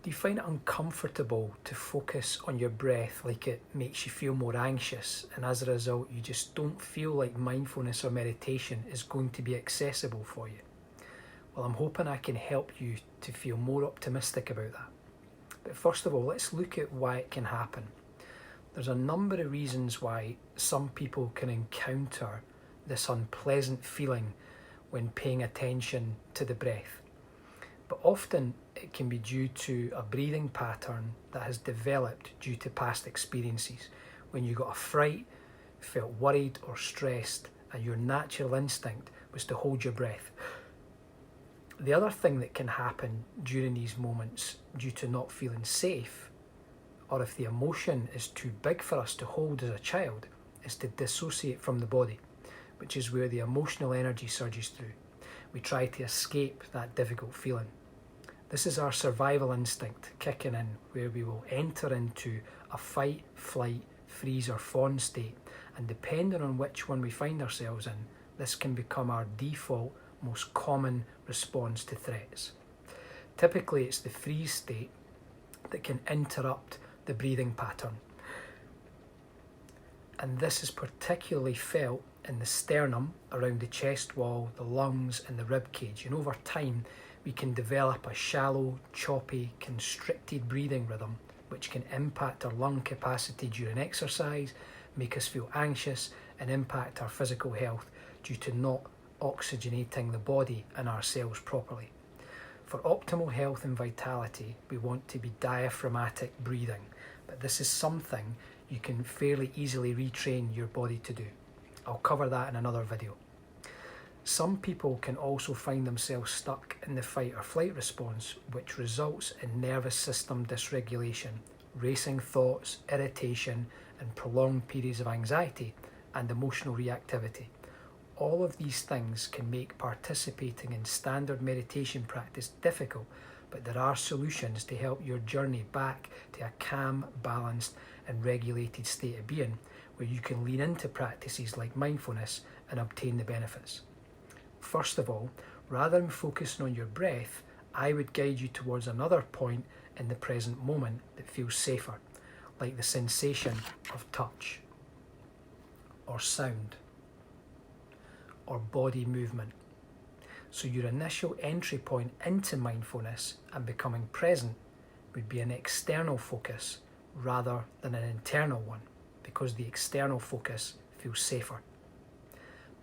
Do you find it uncomfortable to focus on your breath, like it makes you feel more anxious, and as a result you just don't feel like mindfulness or meditation is going to be accessible for you? Well, I'm hoping I can help you to feel more optimistic about that. But first of all, let's look at why it can happen. There's a number of reasons why some people can encounter this unpleasant feeling when paying attention to the breath. But often it can be due to a breathing pattern that has developed due to past experiences, when you got a fright, felt worried or stressed, and your natural instinct was to hold your breath. The other thing that can happen during these moments, due to not feeling safe, or if the emotion is too big for us to hold as a child, is to dissociate from the body, which is where the emotional energy surges through. We try to escape that difficult feeling. This is our survival instinct kicking in, where we will enter into a fight, flight, freeze or fawn state, and depending on which one we find ourselves in, this can become our default, most common response to threats. Typically it's the freeze state that can interrupt the breathing pattern, and this is particularly felt in the sternum, around the chest wall, the lungs and the rib cage, and over time we can develop a shallow, choppy, constricted breathing rhythm which can impact our lung capacity during exercise, make us feel anxious and impact our physical health due to not oxygenating the body and our cells properly. For optimal health and vitality, we want to be diaphragmatic breathing, but this is something you can fairly easily retrain your body to do. I'll cover that in another video. Some people can also find themselves stuck in the fight or flight response, which results in nervous system dysregulation, racing thoughts, irritation, and prolonged periods of anxiety and emotional reactivity. All of these things can make participating in standard meditation practice difficult, but there are solutions to help your journey back to a calm, balanced, and regulated state of being, where you can lean into practices like mindfulness and obtain the benefits. First of all, rather than focusing on your breath, I would guide you towards another point in the present moment that feels safer, like the sensation of touch, or sound, or body movement. So your initial entry point into mindfulness and becoming present would be an external focus rather than an internal one, because the external focus feels safer.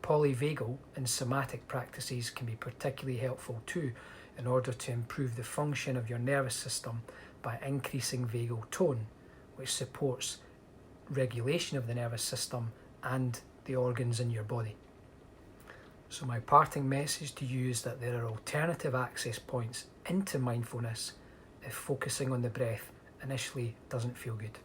Polyvagal and somatic practices can be particularly helpful too, in order to improve the function of your nervous system by increasing vagal tone, which supports regulation of the nervous system and the organs in your body. So my parting message to you is that there are alternative access points into mindfulness if focusing on the breath initially doesn't feel good.